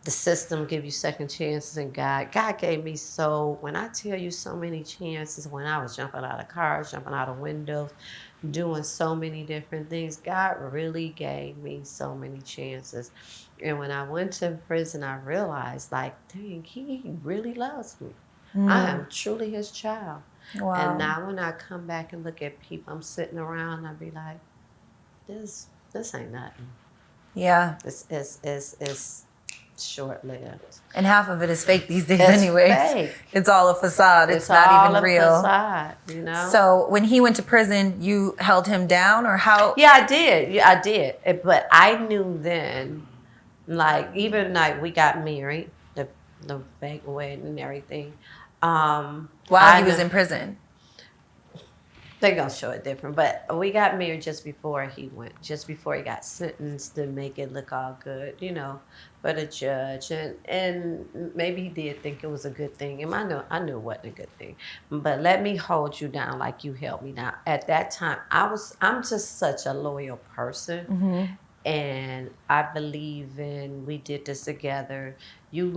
[SPEAKER 2] the system give you second chances, and God gave me when I tell you so many chances, when I was jumping out of cars, jumping out of windows, doing so many different things. God really gave me so many chances. And when I went to prison, I realized, like, dang, he really loves me. I am truly his child.
[SPEAKER 1] Wow.
[SPEAKER 2] And now when I come back and look at people, I'm sitting around, I be like, this ain't nothing.
[SPEAKER 1] Yeah.
[SPEAKER 2] It's short-lived.
[SPEAKER 1] And half of it is fake these days,
[SPEAKER 2] It's
[SPEAKER 1] anyways.
[SPEAKER 2] fake.
[SPEAKER 1] It's all a facade. It's not
[SPEAKER 2] all
[SPEAKER 1] even
[SPEAKER 2] a
[SPEAKER 1] real.
[SPEAKER 2] Facade,
[SPEAKER 1] So when he went to prison, you held him down, or how?
[SPEAKER 2] Yeah, I did. Yeah, I did. But I knew then, even we got married, the fake wedding and everything.
[SPEAKER 1] While he was in prison.
[SPEAKER 2] They're going to show it different. But we got married just before he got sentenced, to make it look all good, for the judge. And maybe he did think it was a good thing. And I knew it wasn't a good thing. But let me hold you down like you held me down. At that time, I'm just such a loyal person. And I believe in, we did this together. You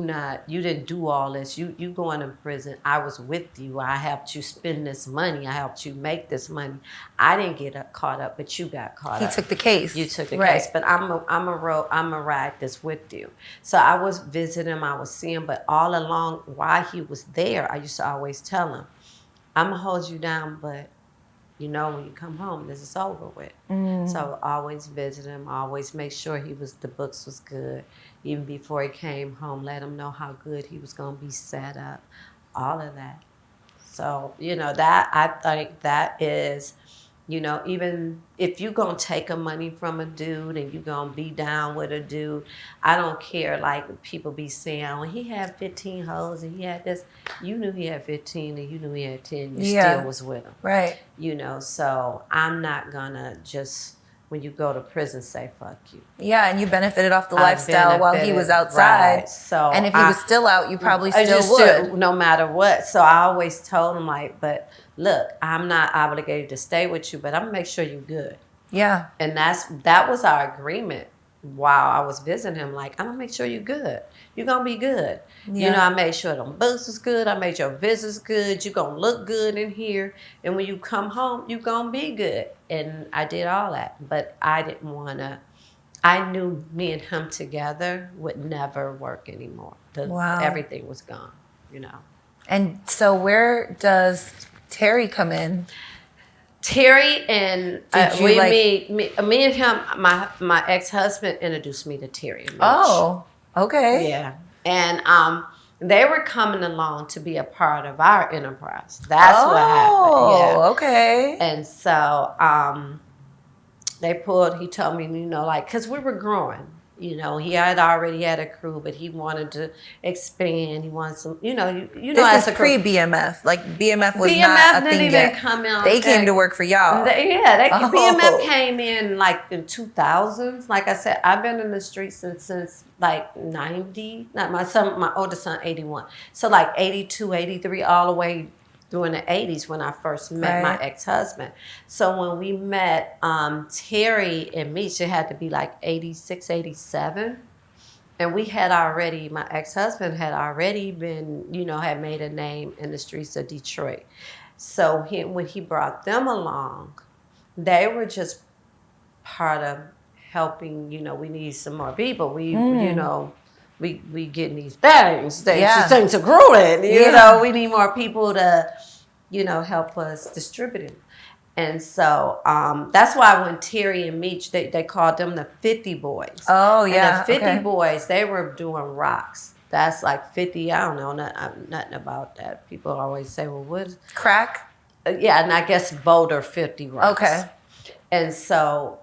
[SPEAKER 2] didn't do all this. You going to prison. I was with you. I helped you spend this money. I helped you make this money. I didn't get caught up, but you got caught up.
[SPEAKER 1] He took the case.
[SPEAKER 2] You took the case, but I'm a ride this with you. So I was visiting him. I was seeing him, but all along while he was there, I used to always tell him, I'm gonna hold you down, but when you come home, this is over with. So I always visit him, always make sure the books was good. Even before he came home, let him know how good he was going to be set up. all of that. So, that I think that is, even if you're going to take a money from a dude and you're going to be down with a dude, I don't care. Like people be saying, oh, he had 15 hoes and he had this. You knew he had 15 and you knew he had 10. You still was with him.
[SPEAKER 1] Right.
[SPEAKER 2] So I'm not going to just, when you go to prison, say fuck you.
[SPEAKER 1] Yeah, and you benefited off the lifestyle while he was outside.
[SPEAKER 2] Right. So
[SPEAKER 1] and if he was still out, you probably still would.
[SPEAKER 2] No matter what. So I always told him, like, but look, I'm not obligated to stay with you, but I'm going to make sure you're good.
[SPEAKER 1] Yeah.
[SPEAKER 2] And that was our agreement while I was visiting him. Like, I'm going to make sure you're good. You're going to be good.
[SPEAKER 1] Yeah.
[SPEAKER 2] I made sure them books was good. I made your visits good. You're going to look good in here. And when you come home, you're going to be good. And I did all that. But I didn't want to. I knew me and him together would never work anymore.
[SPEAKER 1] Wow.
[SPEAKER 2] Everything was gone,
[SPEAKER 1] And so where does Terry come in?
[SPEAKER 2] Terry and me and him, my ex-husband introduced me to Terry and Mitch.
[SPEAKER 1] Oh, okay.
[SPEAKER 2] Yeah. And they were coming along to be a part of our enterprise. That's what happened. Yeah.
[SPEAKER 1] Okay.
[SPEAKER 2] And so he told me, because we were growing. He had already had a crew, but he wanted to expand. He wanted some,
[SPEAKER 1] This is pre-BMF. Like BMF was
[SPEAKER 2] BMF
[SPEAKER 1] not a
[SPEAKER 2] didn't
[SPEAKER 1] thing
[SPEAKER 2] even
[SPEAKER 1] yet.
[SPEAKER 2] come out.
[SPEAKER 1] They came to work for y'all.
[SPEAKER 2] BMF came in like in 2000s. Like I said, I've been in the streets since like 90. Not my oldest son 81. So like 82, 83, all the way during the 80s when I first met my ex-husband. So when we met Terry and Meech, it had to be like 86, 87. And my ex-husband had already been, had made a name in the streets of Detroit. So when he brought them along, they were just part of helping, we need some more people. We getting these things. These things are growing. We need more people to, help us distribute it. And so that's why when Terry and Meech, they called them the 50 boys.
[SPEAKER 1] Oh, yeah.
[SPEAKER 2] And the 50 boys, they were doing rocks. That's like 50. I don't know nothing about that. People always say, well, what is
[SPEAKER 1] crack?
[SPEAKER 2] Yeah, and I guess Boulder 50 rocks.
[SPEAKER 1] Okay.
[SPEAKER 2] And so,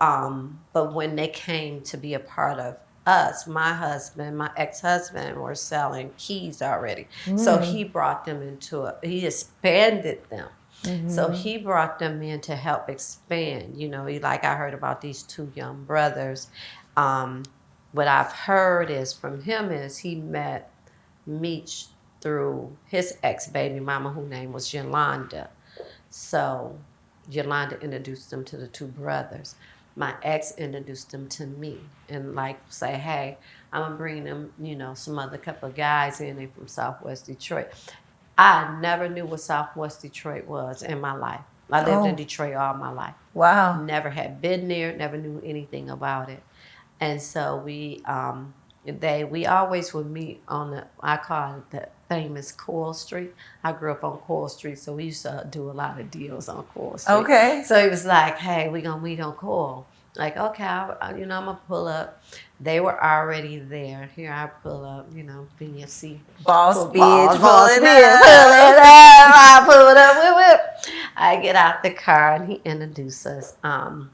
[SPEAKER 2] but when they came to be a part of us, my ex-husband were selling keys already. So he brought them he expanded them. Mm-hmm. So he brought them in to help expand. I heard about these two young brothers. What I've heard from him is he met Meech through his ex-baby mama, whose name was Yolanda. So Yolanda introduced them to the two brothers. My ex introduced them to me and say, hey, I'm going to bring them, some other couple of guys in. They from Southwest Detroit. I never knew what Southwest Detroit was in my life. I lived in Detroit all my life.
[SPEAKER 1] Wow.
[SPEAKER 2] Never had been there, never knew anything about it. And so we always would meet on I call it the famous Coyle Street. I grew up on Coyle Street, so we used to do a lot of deals on Coyle Street.
[SPEAKER 1] Okay.
[SPEAKER 2] So he was like, hey, we're going to meet on Coyle. Like, okay, I'm going to pull up. They were already there. Here I pull up, BNC.
[SPEAKER 1] Boss bitch.
[SPEAKER 2] I pull it up. Whip. I get out the car and he introduced us. And,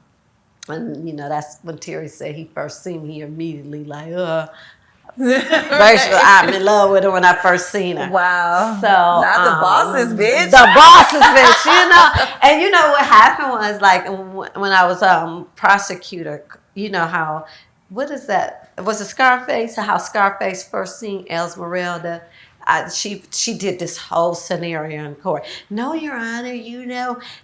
[SPEAKER 2] that's when Terry said he first seen me, he immediately I'm in love with her when I first seen her.
[SPEAKER 1] Wow.
[SPEAKER 2] So
[SPEAKER 1] not the boss's bitch.
[SPEAKER 2] The boss's bitch, And what happened was when I was prosecutor, how what is that? Was it Scarface? How Scarface first seen Esmeralda? She did this whole scenario in court. No, Your Honor,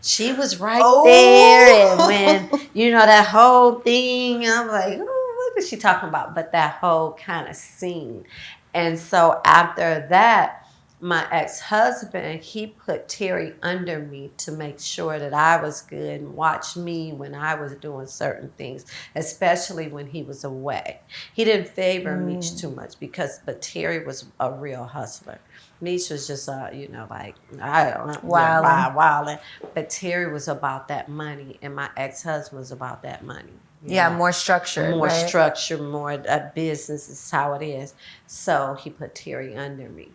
[SPEAKER 2] she was right there, and when that whole thing, I'm like, oh, what is she talking about? But that whole kind of scene, and so after that, my ex-husband, he put Terry under me to make sure that I was good and watch me when I was doing certain things, especially when he was away. He didn't favor Meech too much but Terry was a real hustler. Meech was just, wilding. But Terry was about that money, and my ex-husband was about that money.
[SPEAKER 1] More structured.
[SPEAKER 2] More structure, more business is how it is. So he put Terry under me.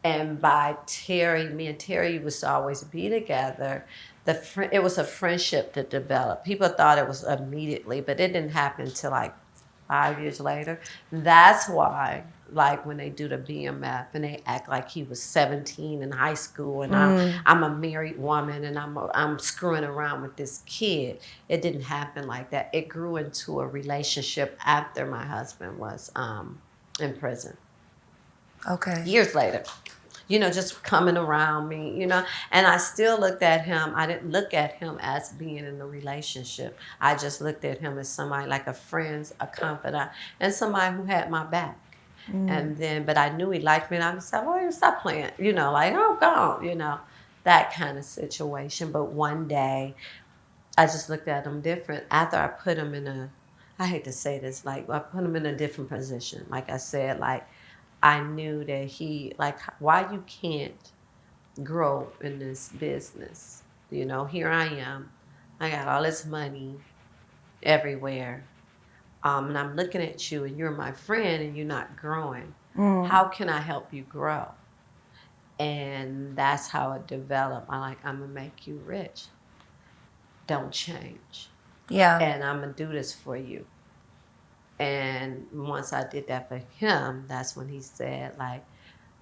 [SPEAKER 2] And by Terry, me and Terry used to always be together. It was a friendship that developed. People thought it was immediately, but it didn't happen until like 5 years later. That's why, like when they do the BMF and they act like he was 17 in high school and I'm a married woman and I'm screwing around with this kid. It didn't happen like that. It grew into a relationship after my husband was in prison.
[SPEAKER 1] Okay.
[SPEAKER 2] Years later. Just coming around me, and I still looked at him. I didn't look at him as being in a relationship. I just looked at him as somebody like a friend, a confidant, and somebody who had my back. And then, but I knew he liked me, and I said, well, stop playing, like, oh, go, that kind of situation. But one day, I just looked at him different after I put him in I hate to say this, like, I put him in a different position. Like I said, like, I knew that why you can't grow in this business. Here I am. I got all this money everywhere. And I'm looking at you and you're my friend and you're not growing. How can I help you grow? And that's how it developed. I'm going to make you rich. Don't change.
[SPEAKER 1] Yeah.
[SPEAKER 2] And I'm going to do this for you. And once I did that for him, that's when he said, like,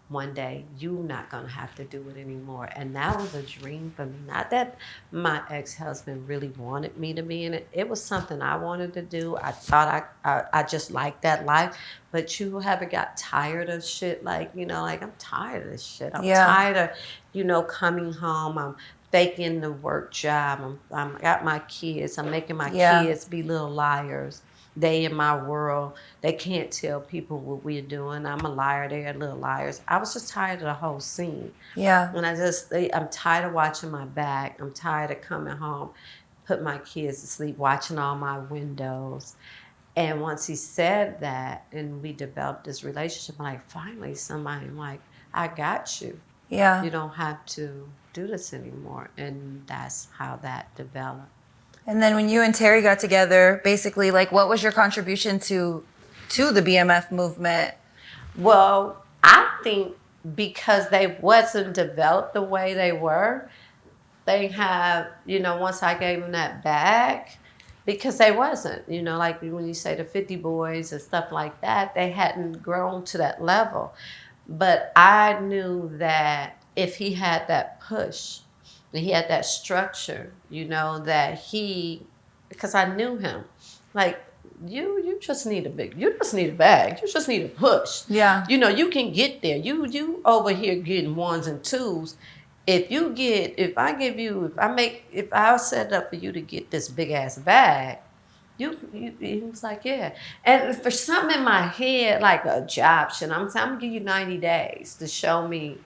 [SPEAKER 2] one day you're not going to have to do it anymore. And that was a dream for me. Not that my ex-husband really wanted me to be in it. It was something I wanted to do. I thought I just liked that life. But you haven't got tired of shit. Like, I'm tired of this shit. I'm tired of, coming home. I'm faking the work job. I'm got my kids. I'm making my kids be little liars. They in my world, they can't tell people what we're doing. I'm a liar, they're little liars. I was just tired of the whole scene.
[SPEAKER 1] Yeah.
[SPEAKER 2] And I'm tired of watching my back. I'm tired of coming home, put my kids to sleep, watching all my windows. And once he said that and we developed this relationship, I'm like, finally somebody, I'm like, I got you.
[SPEAKER 1] Yeah.
[SPEAKER 2] You don't have to do this anymore. And that's how that developed.
[SPEAKER 1] And then when you and Terry got together, basically, like, what was your contribution to the BMF movement?
[SPEAKER 2] Well, I think because they wasn't developed the way they were, they have, once I gave them that bag, because they wasn't, like when you say the 50 boys and stuff like that, they hadn't grown to that level. But I knew that if he had that push, he had that structure, that because I knew him, like, you just need a bag, you just need a push.
[SPEAKER 1] Yeah.
[SPEAKER 2] You can get there. You over here getting ones and twos. If I'll set it up for you to get this big ass bag, he was like, yeah. And for something in my head, like a job shit, I'm gonna give you 90 days to show me.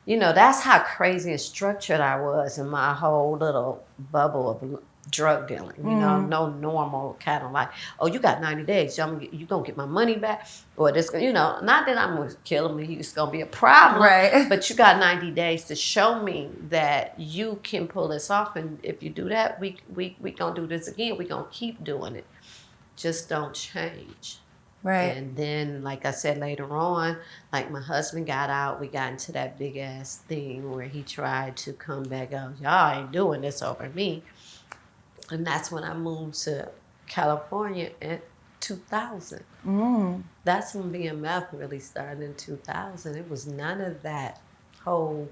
[SPEAKER 2] That's how crazy and structured I was in my whole little bubble of drug dealing. No normal kind of like, oh, you got 90 days. You going to get my money back? Or this, not that I'm going to kill him. He's going to be a problem.
[SPEAKER 1] Right.
[SPEAKER 2] But you got 90 days to show me that you can pull this off. And if you do that, we going to do this again. We going to keep doing it. Just don't change.
[SPEAKER 1] Right.
[SPEAKER 2] And then, like I said later on, like my husband got out, we got into that big ass thing where he tried to come back out. Y'all ain't doing this over me. And that's when I moved to California in 2000. That's when BMF really started in 2000. It was none of that whole,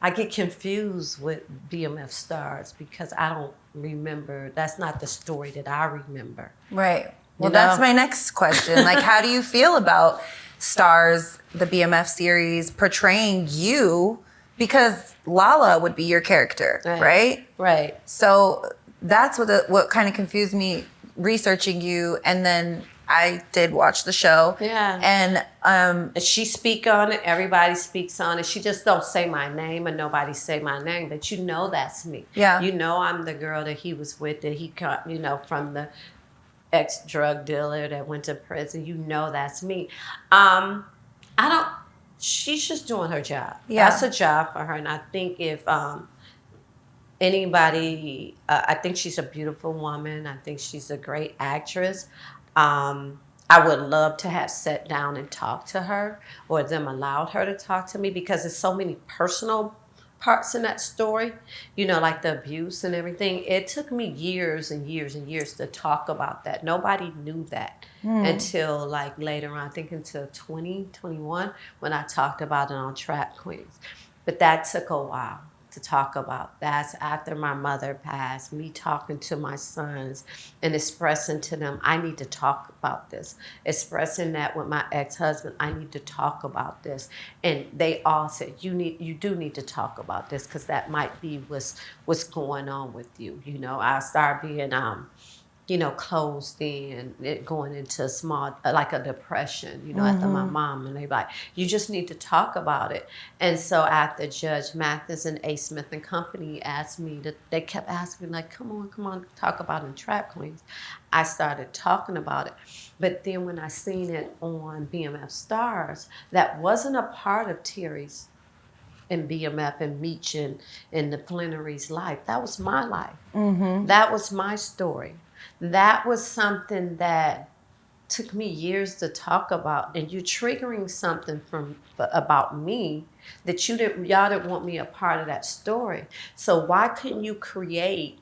[SPEAKER 2] I get confused with BMF stars because I don't remember, that's not the story that I remember.
[SPEAKER 1] Right. Well, that's my next question. Like, how do you feel about Stars, the BMF series, portraying you? Because Lala would be your character, right?
[SPEAKER 2] Right.
[SPEAKER 1] So that's what kind of confused me researching you. And then I did watch the show.
[SPEAKER 2] Yeah.
[SPEAKER 1] And
[SPEAKER 2] she speak on it. Everybody speaks on it. She just don't say my name and nobody say my name, but that's me.
[SPEAKER 1] Yeah.
[SPEAKER 2] I'm the girl that he was with, that he caught, from the ex-drug dealer that went to prison. That's me. She's just doing her job.
[SPEAKER 1] Yeah.
[SPEAKER 2] That's a job for her. And I think if anybody, I think she's a beautiful woman. I think she's a great actress. I I would love to have sat down and talked to her, or them allowed her to talk to me, because there's so many personal parts in that story, like the abuse and everything. It took me years and years and years to talk about that. Nobody knew that until like later on, I think until 2021, when I talked about it on Trap Queens. But that took a while to talk about. That's after my mother passed, me talking to my sons and expressing to them, I need to talk about this. Expressing that with my ex-husband, I need to talk about this. And they all said, you do need to talk about this, because that might be what's going on with you. I started being closed in, it going into a small, like a depression, after my mom. And they like, you just need to talk about it. And so after Judge Mathis and A. Smith and Company asked me, they kept asking me, like, come on, talk about it in Trap Queens. I started talking about it. But then when I seen it on BMF Stars, that wasn't a part of Terry's and BMF and Meech and the Plenary's life. That was my life. That was my story. That was something that took me years to talk about. And you're triggering something about me that y'all didn't want me a part of that story. So why couldn't you create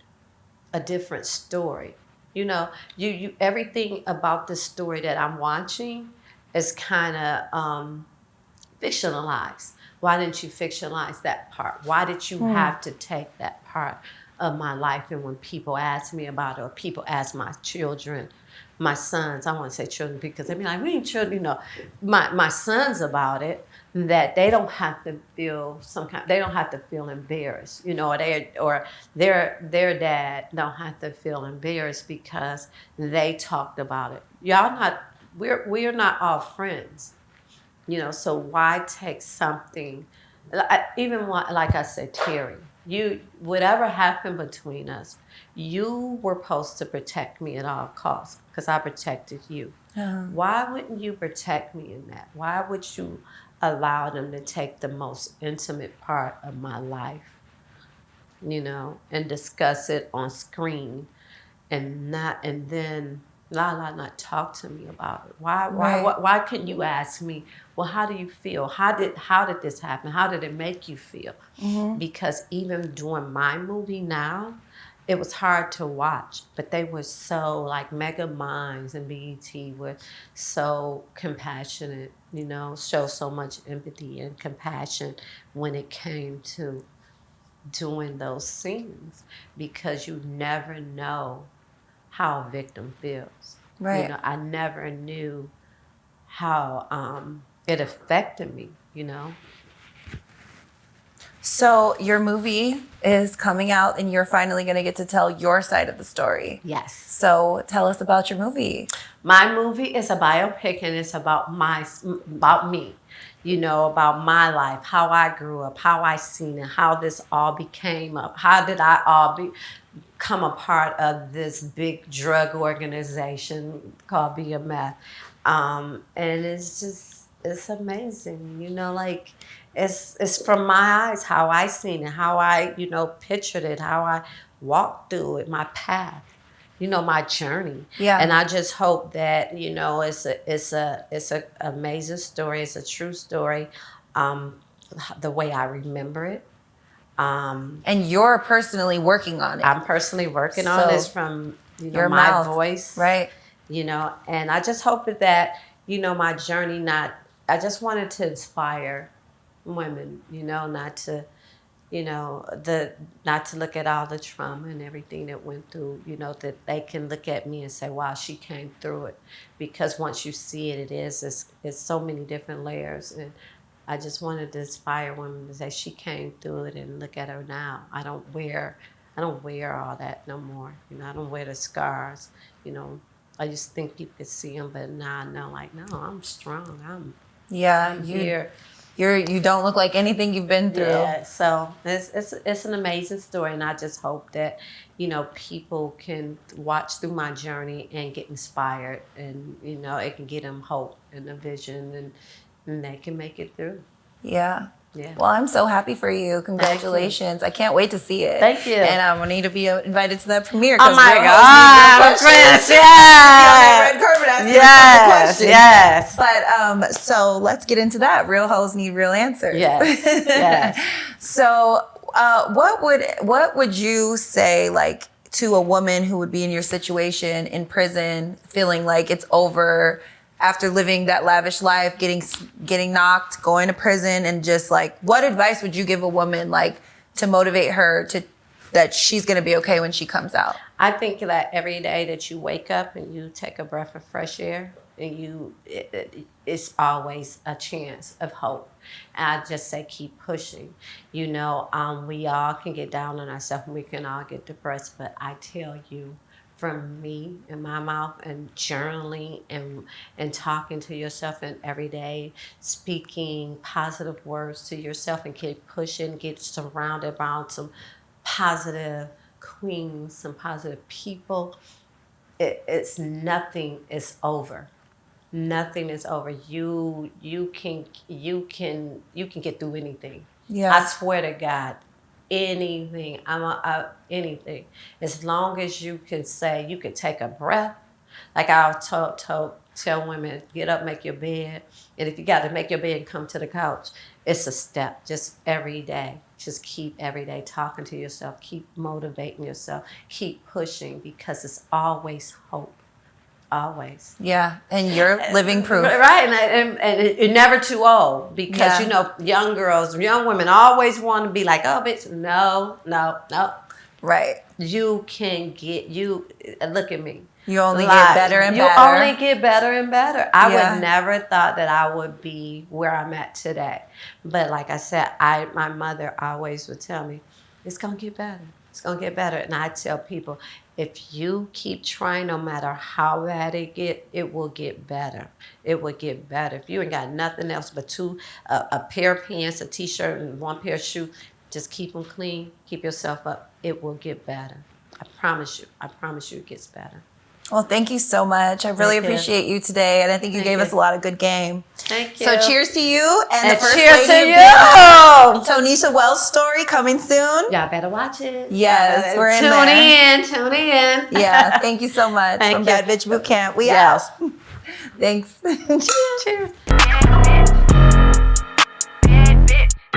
[SPEAKER 2] a different story? You everything about the story that I'm watching is kind of fictionalized. Why didn't you fictionalize that part? Why did you have to take that part of my life? And when people ask me about it, or people ask my children, my sons, I want to say children because they be like, we ain't children, my sons about it, that they don't have to feel they don't have to feel embarrassed, or their dad don't have to feel embarrassed because they talked about it. We're not all friends. So why take something, even like I said, Terry, whatever happened between us, you were supposed to protect me at all costs because I protected you. Why wouldn't you protect me in that? Why would you allow them to take the most intimate part of my life, and discuss it on screen and then not talk to me about it? Why couldn't you ask me, well, how do you feel? How did this happen? How did it make you feel? Because even doing my movie now, it was hard to watch, but they were so like Mega Minds and BET were so compassionate, show so much empathy and compassion when it came to doing those scenes, because you never know how a victim feels.
[SPEAKER 1] Right.
[SPEAKER 2] I never knew how it affected me,
[SPEAKER 1] So your movie is coming out and you're finally going to get to tell your side of the story.
[SPEAKER 2] Yes.
[SPEAKER 1] So tell us about your movie.
[SPEAKER 2] My movie is a biopic, and it's about me, about my life, how I grew up, how I seen it, how this all became up, how did I all become a part of this big drug organization called BMF. And it's amazing, like it's from my eyes, how I seen it, how I, pictured it, how I walked through it, my path, my journey.
[SPEAKER 1] Yeah.
[SPEAKER 2] And I just hope that, it's a amazing story. It's a true story. The way I remember it.
[SPEAKER 1] And you're personally working on it.
[SPEAKER 2] I'm personally working on this from,
[SPEAKER 1] your
[SPEAKER 2] my
[SPEAKER 1] mouth.
[SPEAKER 2] voice.
[SPEAKER 1] Right.
[SPEAKER 2] And I just hope that, my journey I just wanted to inspire women, not to, not to look at all the trauma and everything that went through, that they can look at me and say, wow, she came through it. Because once you see it, it's so many different layers. And I just wanted to inspire women to say she came through it, and look at her now. I don't wear all that no more. I don't wear the scars. I used to think people could see them, but now I know, like, no, I'm strong. I'm here.
[SPEAKER 1] You don't look like anything you've been through.
[SPEAKER 2] Yeah, so it's an amazing story, and I just hope that people can watch through my journey and get inspired, and it can get them hope and a vision, and they can make it through.
[SPEAKER 1] Yeah.
[SPEAKER 2] Yeah.
[SPEAKER 1] Well, I'm so happy for you. Congratulations. I can't wait to see it.
[SPEAKER 2] Thank you.
[SPEAKER 1] And I'm going to need to be invited to that premiere.
[SPEAKER 2] Oh my
[SPEAKER 1] Real
[SPEAKER 2] God,
[SPEAKER 1] hosts need real questions.
[SPEAKER 2] yes.
[SPEAKER 1] Red carpet asking
[SPEAKER 2] Yes,
[SPEAKER 1] questions.
[SPEAKER 2] yes.
[SPEAKER 1] But so let's get into that. Real hoes need real answers.
[SPEAKER 2] Yes, yes.
[SPEAKER 1] So what would you say, like, to a woman who would be in your situation in prison, feeling like it's over after living that lavish life, getting knocked, going to prison, and just like, what advice would you give a woman, like, to motivate her that she's going to be okay when she comes out?
[SPEAKER 2] I think that every day that you wake up and you take a breath of fresh air, and it's always a chance of hope. And I just say keep pushing. You know, we all can get down on ourselves and we can all get depressed, but I tell you, from me in my mouth and journaling and talking to yourself, and every day speaking positive words to yourself, and keep pushing, get surrounded by some positive queens, some positive people. It's nothing is over. Nothing is over. You can get through anything.
[SPEAKER 1] Yeah.
[SPEAKER 2] I swear to God, anything. Anything. As long as you can say, you can take a breath. Like I'll tell women, get up, make your bed, and if you got to make your bed, come to the couch. It's a step. Just every day. Just keep every day talking to yourself. Keep motivating yourself. Keep pushing, because it's always hope. Always.
[SPEAKER 1] Yeah, and you're living proof.
[SPEAKER 2] Right, and you're never too old, because, you know, young girls, young women always want to be like, oh, bitch, no.
[SPEAKER 1] Right.
[SPEAKER 2] You can look at me.
[SPEAKER 1] You only get better and better.
[SPEAKER 2] You only get better and better. I
[SPEAKER 1] Yeah.
[SPEAKER 2] would never thought that I would be where I'm at today. But like I said, my mother always would tell me, it's going to get better. It's going to get better. And I tell people, if you keep trying, no matter how bad it will get better. It will get better. If you ain't got nothing else but a pair of pants, a t-shirt, and one pair of shoes, just keep them clean. Keep yourself up. It will get better. I promise you. I promise you it gets better.
[SPEAKER 1] Well, thank you so much. I really appreciate you today, and I think you gave us a lot of good game.
[SPEAKER 2] Thank you.
[SPEAKER 1] So cheers to you, and the first
[SPEAKER 2] cheers
[SPEAKER 1] lady
[SPEAKER 2] to you.
[SPEAKER 1] Tonesha Welsh story coming soon.
[SPEAKER 2] Y'all better watch it.
[SPEAKER 1] Yes, we're in there.
[SPEAKER 2] Tune in.
[SPEAKER 1] Yeah, thank you so much.
[SPEAKER 2] Thank
[SPEAKER 1] From
[SPEAKER 2] you.
[SPEAKER 1] Bad Bitch Boot Camp. We
[SPEAKER 2] Yes.
[SPEAKER 1] out. Thanks.
[SPEAKER 2] Cheers.
[SPEAKER 3] Bad bitch.